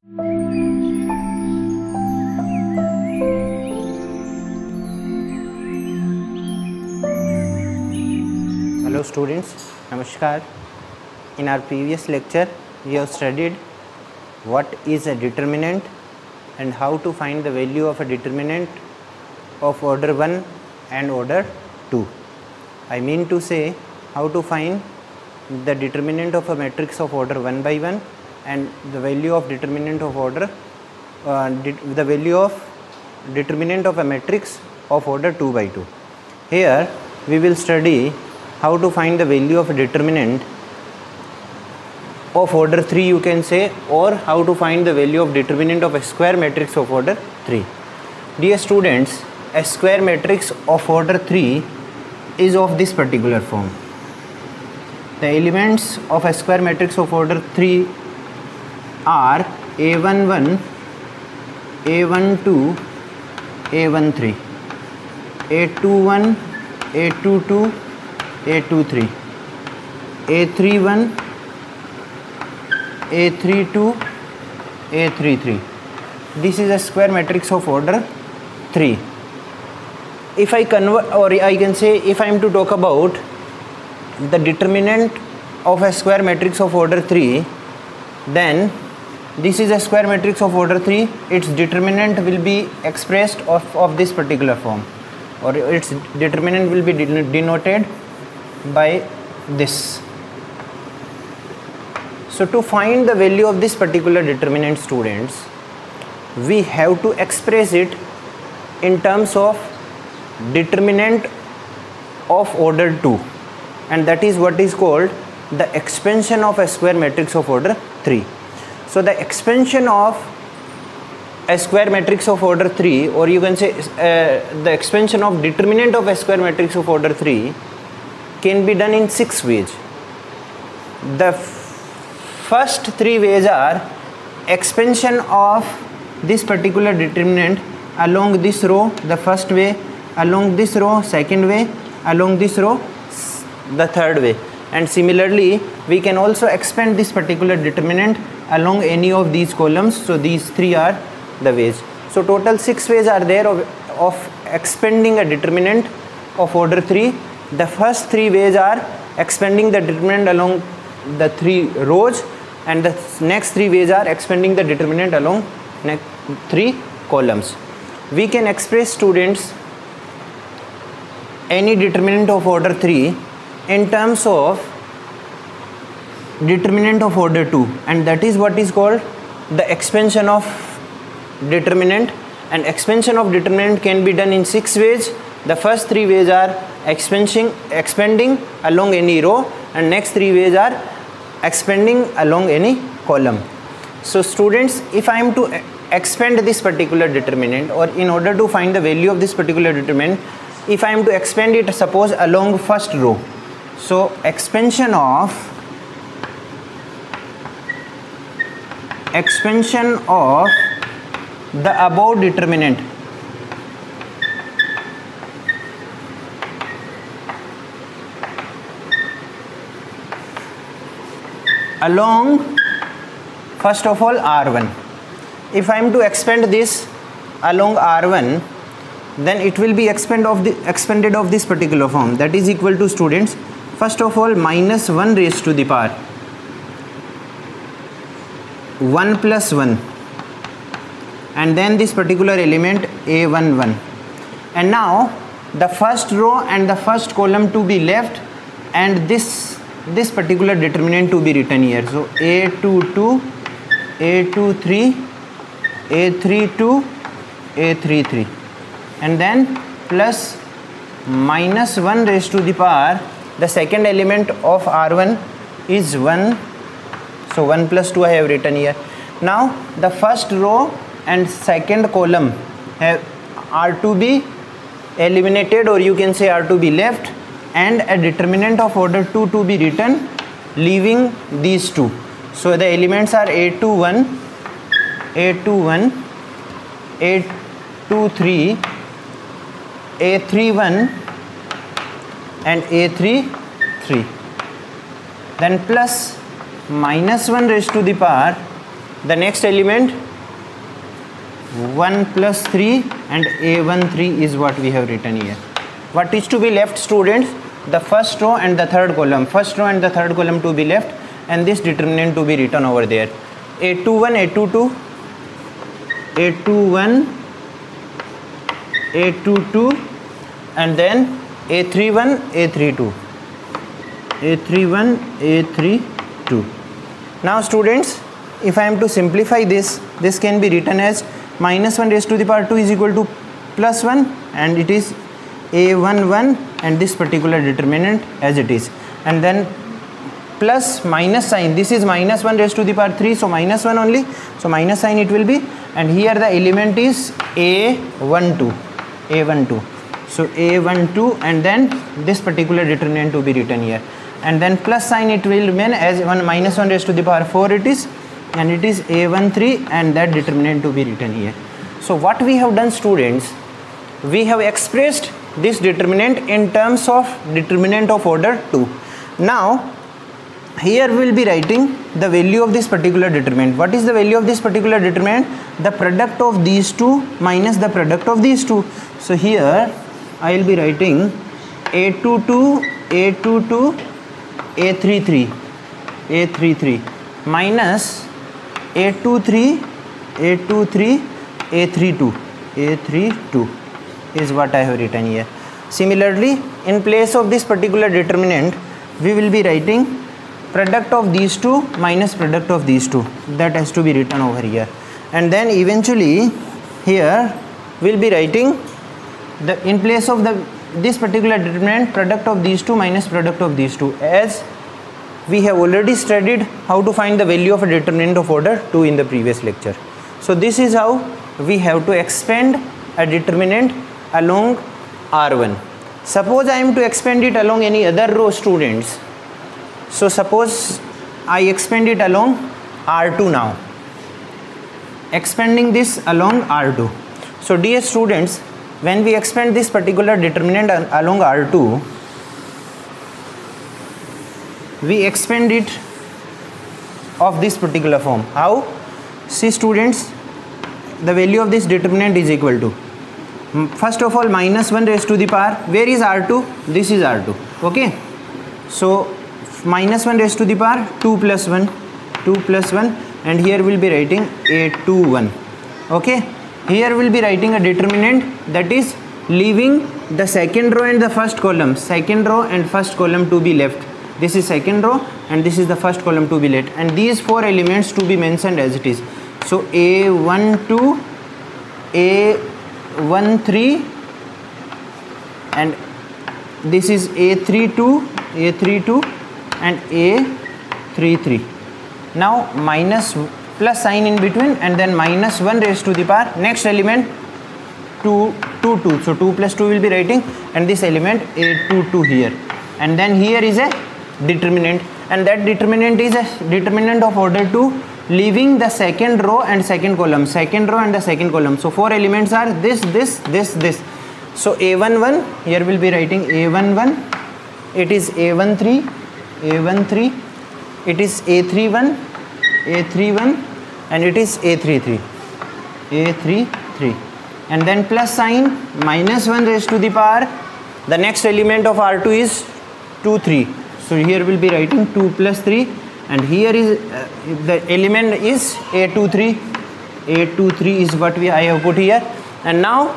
Hello students, Namaskar. In our previous lecture we have studied what is a determinant and how to find the value of a determinant of order 1 and order 2. I mean to say how to find the determinant of a matrix of order 1 by 1 and the value of determinant of order the value of determinant of a matrix of order 2 by 2. Here we will study how to find the value of a determinant of order 3, you can say, or how to find the value of determinant of a square matrix of order 3. Dear students, a square matrix of order 3 is of this particular form. The elements of a square matrix of order 3 are A11, A12, A13, A21, A22, A23, A31, A32, A33. This is a square matrix of order 3. If I convert, or I can say, if I am to talk about the determinant of a square matrix of order 3, then this is a square matrix of order 3. Its determinant will be expressed of this particular form, or its determinant will be denoted by this. So to find the value of this particular determinant, students, we have to express it in terms of determinant of order 2, and that is what is called the expansion of a square matrix of order 3. So the expansion of a square matrix of order 3, or you can say the expansion of determinant of a square matrix of order 3, can be done in 6 ways. The first 3 ways are expansion of this particular determinant along this row, the first way, along this row, second way, along this row, the third way, and similarly we can also expand this particular determinant along any of these columns. So these 3 are the ways. So total 6 ways are there of expanding a determinant of order 3. The first 3 ways are expanding the determinant along the 3 rows, and the next 3 ways are expanding the determinant along 3 columns. We can express, students, any determinant of order 3 in terms of determinant of order 2, and that is what is called the expansion of determinant. And expansion of determinant can be done in 6 ways. The first 3 ways are expanding along any row, and next 3 ways are expanding along any column. So students, if I am to expand this particular determinant, or in order to find the value of this particular determinant, if I am to expand it, suppose along first row, so expansion of the above determinant along first of all R1. If I am to expand this along R1, then it will be expanded of this particular form, that is equal to, students, first of all minus 1 raised to the power 1 plus 1, and then this particular element A11, and now the first row and the first column to be left, and this particular determinant to be written here. So A22, A23, A32, A33, and then plus minus 1 raised to the power, the second element of R1 is 1, so 1 plus 2 I have written here. Now the first row and second column are to be eliminated, or you can say are to be left, and a determinant of order 2 to be written, leaving these 2. So the elements are A21, A21, A23, A31 and A33, then plus minus 1 raised to the power the next element 1 plus 3 and A13 is what we have written here. What is to be left, students? The first row and the third column. First row and the third column to be left, and this determinant to be written over there. A21, A22, A21, A22, and then A31, A32, A31, A32. Now students, if I am to simplify this, this can be written as minus 1 raised to the power 2 is equal to plus 1, and it is A11 and this particular determinant as it is, and then plus minus sign, this is minus 1 raised to the power 3, so minus 1 only, so minus sign it will be, and here the element is A12, so A12, and then this particular determinant to be written here, and then plus sign it will remain as minus 1 raised to the power 4 it is, and it is A13 and that determinant to be written here. So what we have done, students, we have expressed this determinant in terms of determinant of order 2. Now here we will be writing the value of this particular determinant. What is the value of this particular determinant? The product of these two minus the product of these two. So here I will be writing A22, A22, A33, A33 minus A23, A23, A32, A32 is what I have written here. Similarly, in place of this particular determinant, we will be writing product of these two minus product of these two. That has to be written over here. And then eventually here we will be writing the in place of this particular determinant product of these two minus product of these two, as we have already studied how to find the value of a determinant of order 2 in the previous lecture. So this is how we have to expand a determinant along R1. Suppose I am to expand it along any other row, students. So suppose I expand it along R2 now. Expanding this along R2. So dear students, when we expand this particular determinant along R2, we expand it of this particular form. How? See students, the value of this determinant is equal to, first of all, minus 1 raised to the power, where is R2? This is R2, okay? So minus 1 raised to the power 2 plus 1, 2 plus 1, and here we will be writing A21, okay? Here we will be writing a determinant that is leaving the second row and the first column, second row and first column to be left. This is second row and this is the first column to be left, and these four elements to be mentioned as it is. So A12, A13, and this is A32, A32 and A33. Now minus plus sign in between, and then minus 1 raised to the power, next element 2, 2, 2. So 2 plus 2 will be writing, and this element A22 here, and then here is a determinant, and that determinant is a determinant of order 2 leaving the second row and second column, second row and the second column. So four elements are this, this, this, this. So A11, here we will be writing A11, it is A13, A13, it is A31, A31, and it is A33, A33, and then plus sign minus 1 raised to the power, the next element of R2 is 2, 3. So here we will be writing 2 plus 3, and here is the element is A23, A23 is what I have put here. And now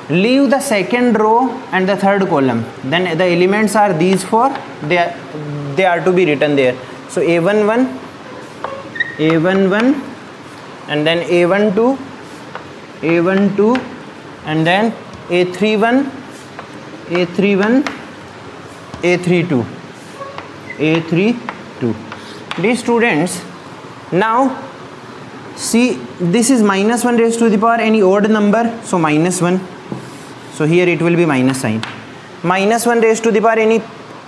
leave the second row and the third column, then the elements are these four, they are to be written there. So A11, A11, and then A12, A12, and then A31, A31, A32, A32. These students, now see, this is minus 1 raised to the power any odd number, so minus 1. So here it will be minus sign. Minus 1 raised to the power any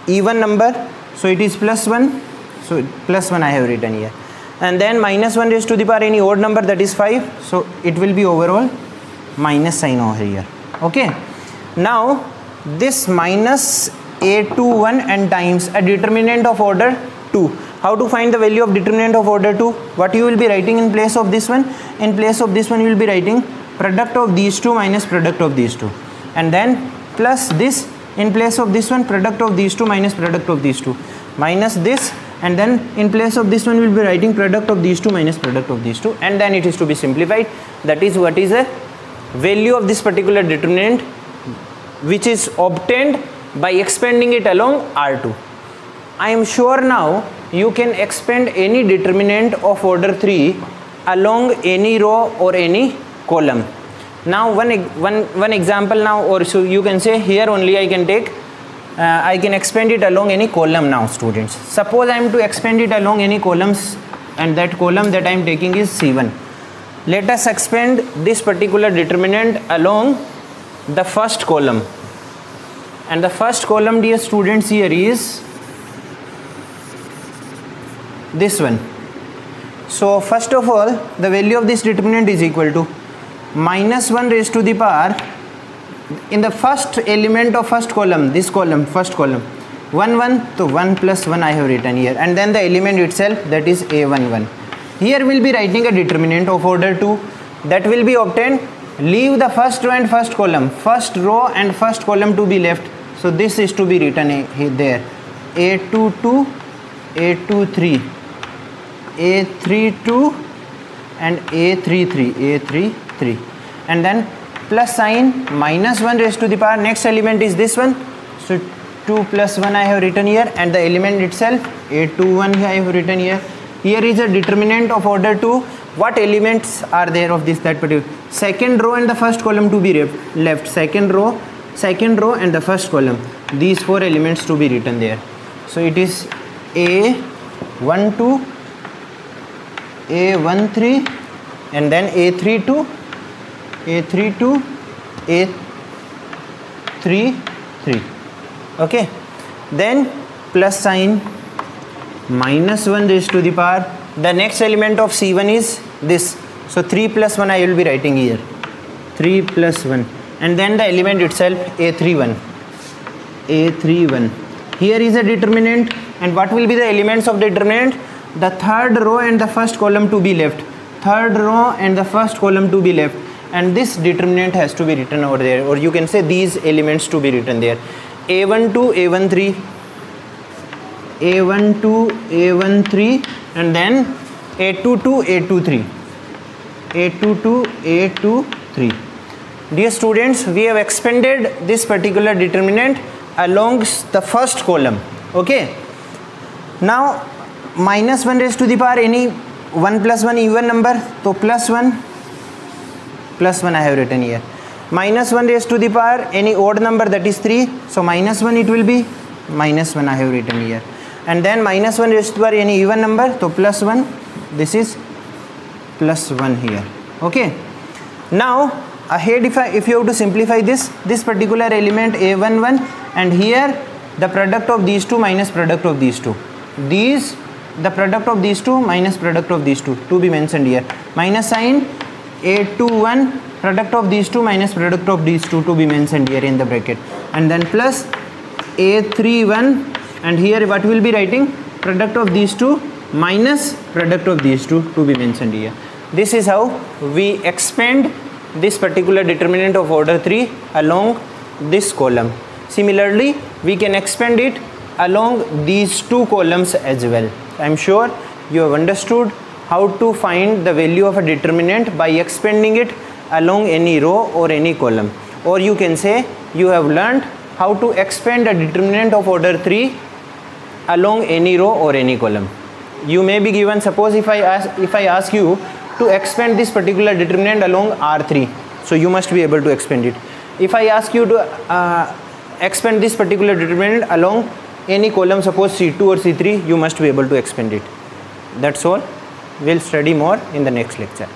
even number, so it is plus 1. So plus 1 I have written here. And then minus 1 raised to the power any odd number, that is 5. So it will be overall minus sign over here. Okay. Now this minus A21 and times a determinant of order 2. How to find the value of determinant of order 2? What you will be writing in place of this one? In place of this one you will be writing product of these two minus product of these two, and then plus this. In place of this one, product of these two minus product of these two, minus this, and then in place of this one we will be writing product of these two minus product of these two, and then it is to be simplified. That is what is the value of this particular determinant, which is obtained by expanding it along R2. I am sure now you can expand any determinant of order 3 along any row or any column. Now one example now, or so you can say here only I can take, I can expand it along any column now, students. Suppose I am to expand it along any columns, and that column that I am taking is C1. Let us expand this particular determinant along the first column, and the first column, dear students, here is this one. So first of all, the value of this determinant is equal to minus 1 raised to the power, in the first element of first column, this column, first column, 1 1, so 1 plus 1 I have written here, and then the element itself, that is A11. Here we will be writing a determinant of order 2 that will be obtained. Leave the first row and first column, first row and first column to be left, so this is to be written there, A22, A23, A32 and A33, and then plus sign, minus 1 raised to the power, next element is this one, so 2 plus 1 I have written here, and the element itself A21 I have written here. Here is a determinant of order 2. What elements are there of this, that particular second row and the first column to be left, second row and the first column, these 4 elements to be written there. So it is A12, A13, and then A32, A32, A33. Okay, then plus sign, minus 1 raised to the power, the next element of C1 is this, so 3 plus 1 I will be writing here, 3 plus 1, and then the element itself A31. Here is a determinant, and what will be the elements of determinant? The third row and the first column to be left, and this determinant has to be written over there, or you can say these elements to be written there, A12, A13, and then A22, A23. Dear students, we have expanded this particular determinant along the first column. Okay, now minus 1 raised to the power, any 1 plus 1 even number, so plus 1 I have written here. Minus 1 raised to the power, any odd number, that is 3, so minus 1 it will be, minus 1 I have written here, and then minus 1 raised to the power, any even number, so plus 1, this is plus 1 here. Okay, now ahead, if you have to simplify this particular element A11, and here the product of these two minus product of these two, the product of these two minus product of these two to be mentioned here, minus sign, A21, product of these two minus product of these two to be mentioned here in the bracket, and then plus A31, and here what will be writing, product of these two minus product of these two to be mentioned here. This is how we expand this particular determinant of order 3 along this column. Similarly, we can expand it along these two columns as well. I am sure you have understood how to find the value of a determinant by expanding it along any row or any column, or you can say you have learned how to expand a determinant of order 3 along any row or any column. You may be given, suppose if I ask you to expand this particular determinant along R3, so you must be able to expand it. If I ask you to expand this particular determinant along any column, suppose C2 or C3, you must be able to expand it. That's all. We'll study more in the next lecture.